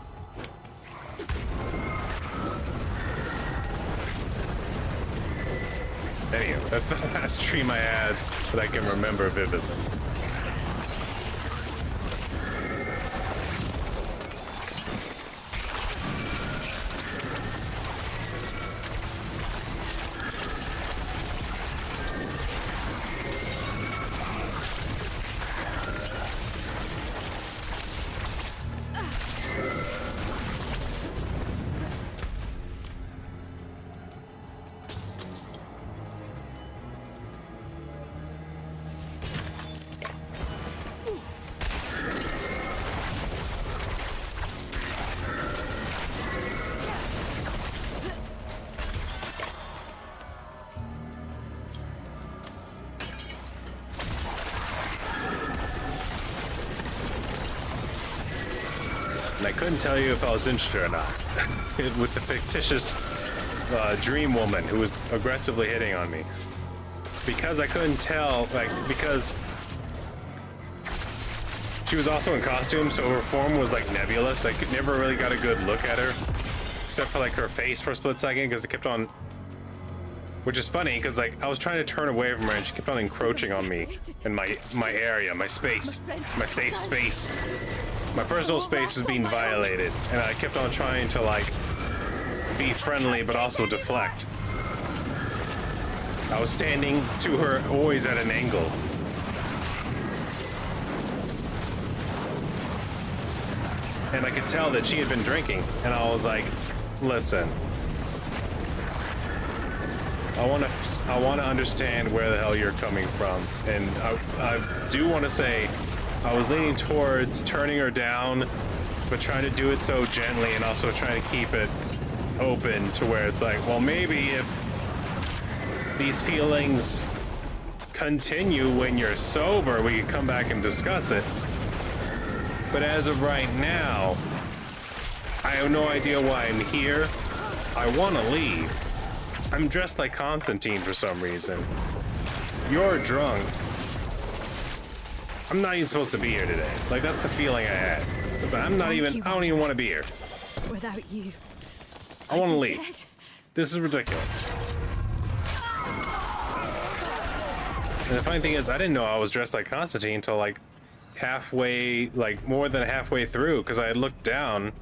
Speaker 1: Anyway, that's the last dream I had that I can remember vividly. And I couldn't tell you if I was interested or not. With the fictitious dream woman who was aggressively hitting on me. Because I couldn't tell, like, because she was also in costume, so her form was like nebulous. I never really got a good look at her, except for like her face for a split second, because it kept on, which is funny, because like I was trying to turn away from her and she kept on encroaching on me in my area, my space, my safe space. My personal space was being violated, and I kept on trying to like be friendly but also deflect. I was standing to her always at an angle. And I could tell that she had been drinking, and I was like, listen, I want to understand where the hell you're coming from. And I do want to say I was leaning towards turning her down, but trying to do it so gently and also trying to keep it open to where it's like, well, maybe if these feelings continue when you're sober, we can come back and discuss it. But as of right now, I have no idea why I'm here. I want to leave. I'm dressed like Constantine for some reason. You're drunk. I'm not even supposed to be here today. Like, that's the feeling I had. It's like, I don't even want to be here.
Speaker 3: Without you,
Speaker 1: I want to
Speaker 3: I'd be
Speaker 1: leave.
Speaker 3: dead.
Speaker 1: This is ridiculous. And the funny thing is, I didn't know I was dressed like Constantine until like halfway, like more than halfway through, because I had looked down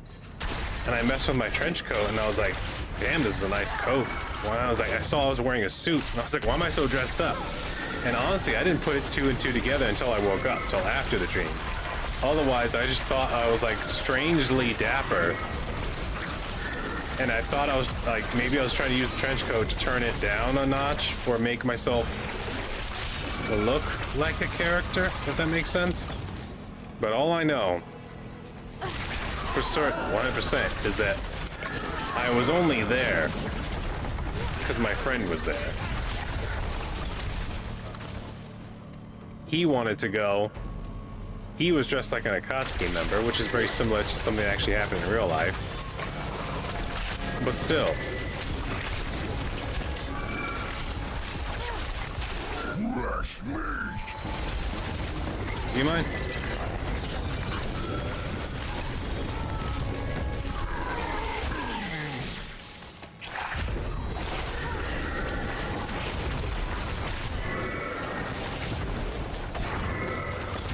Speaker 1: and I messed with my trench coat and I was like, damn, this is a nice coat. When I was like, I saw I was wearing a suit and I was like, why am I so dressed up? And honestly, I didn't put two and two together until I woke up, until after the dream. Otherwise, I just thought I was like strangely dapper. And I thought I was like, maybe I was trying to use the trench coat to turn it down a notch or make myself look like a character, if that makes sense. But all I know for certain, 100%, is that I was only there because my friend was there. He wanted to go. He was dressed like an Akatsuki member, which is very similar to something that actually happened in real life. But still.
Speaker 4: Fresh meat.
Speaker 1: You mind?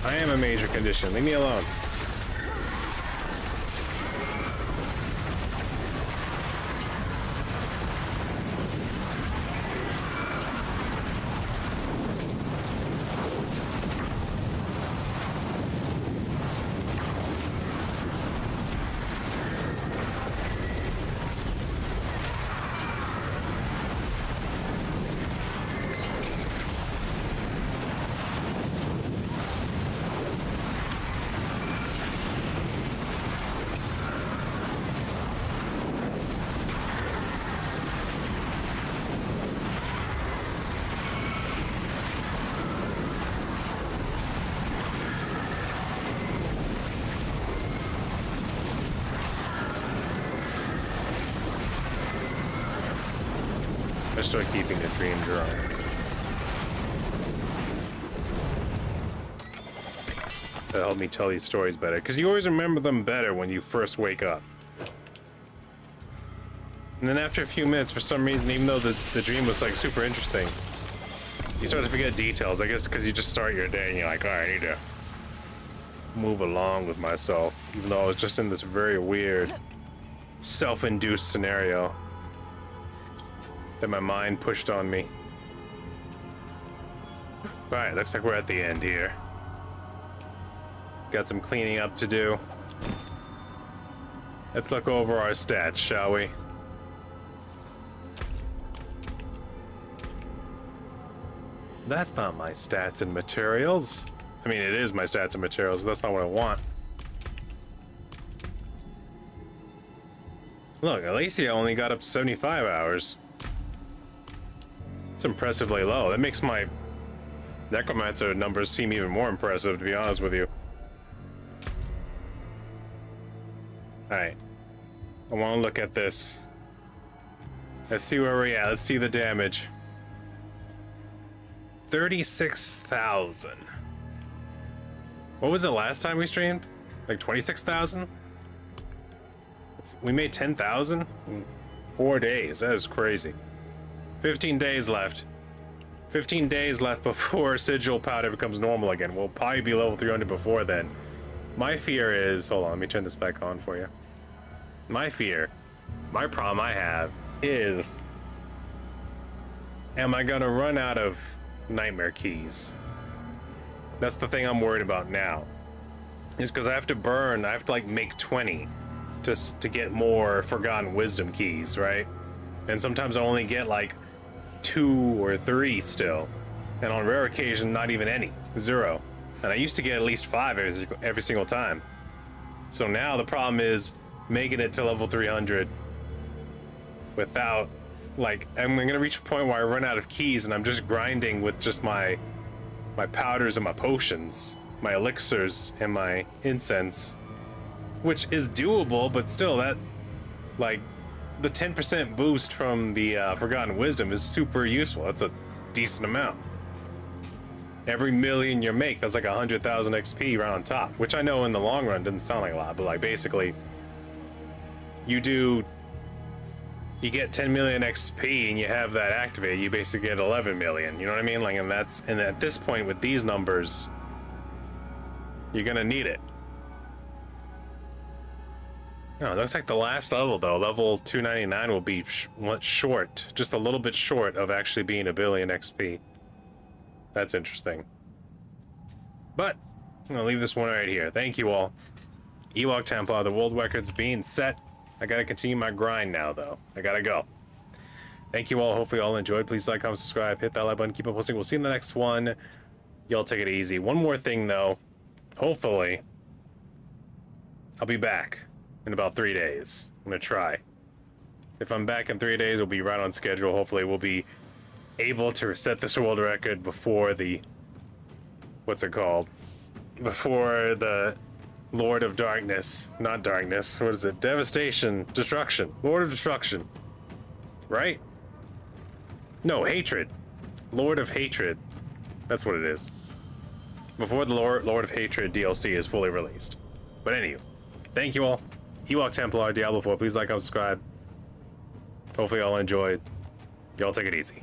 Speaker 1: I am a major condition. Leave me alone. I start keeping the dream drunk. to help me tell these stories better, because you always remember them better when you first wake up. And then after a few minutes, for some reason, even though the dream was like super interesting, you start to forget details. I guess because you just start your day and you're like, all right, I need to move along with myself, even though I was just in this very weird, self-induced scenario that my mind pushed on me. All right, looks like we're at the end here. Got some cleaning up to do. Let's look over our stats, shall we? That's not my stats and materials. I mean, it is my stats and materials, but that's not what I want. Look, Alicia only got up to 75 hours. It's impressively low. That makes my necromancer numbers seem even more impressive, to be honest with you. Alright. I want to look at this. Let's see where we're at. Let's see the damage. 36,000. What was it last time we streamed? Like 26,000? We made 10,000 in 4 days. That is crazy. 15 days left. 15 days left before sigil powder becomes normal again. We'll probably be level 300 before then. My fear is, hold on, let me turn this back on for you. My problem I have is, am I gonna run out of nightmare keys? That's the thing I'm worried about now. Is because I have to like make 20 just to get more forgotten wisdom keys, right? And sometimes I only get like 2 or 3 still. And on rare occasion, not even any, 0. And I used to get at least 5 every single time. So now the problem is making it to level 300 without, like, I'm gonna reach a point where I run out of keys and I'm just grinding with just my powders and my potions, my elixirs and my incense, which is doable, but still, that, like, the 10% boost from the Forgotten Wisdom is super useful. That's a decent amount. Every million you make, that's like 100,000 XP right on top, which I know in the long run doesn't sound like a lot, but like basically you get 10 million XP and you have that activated, you basically get 11 million, you know what I mean? Like, and at this point with these numbers, you're gonna need it. Oh, it looks like the last level though, level 299, will be short, just a little bit short of actually being a billion XP. That's interesting. But I'm gonna leave this one right here. Thank you all. Ewok Templar, the world record's being set. I gotta continue my grind now though. I gotta go. Thank you all. Hopefully you all enjoyed. Please like, comment, subscribe, hit that like button, keep on posting. We'll see you in the next one. Y'all take it easy. One more thing though. Hopefully I'll be back in about 3 days. I'm gonna try. If I'm back in 3 days, we'll be right on schedule. Hopefully we'll be able to set this world record before the, what's it called? Before the Lord of Darkness, not Darkness, what is it? Devastation, Destruction, Lord of Destruction, right? No, Hatred, Lord of Hatred, that's what it is. Before the Lord of Hatred DLC is fully released. But anyway, thank you all. Ewok Templar, Diablo 4, please like, comment, subscribe. Hopefully y'all enjoyed. Y'all take it easy.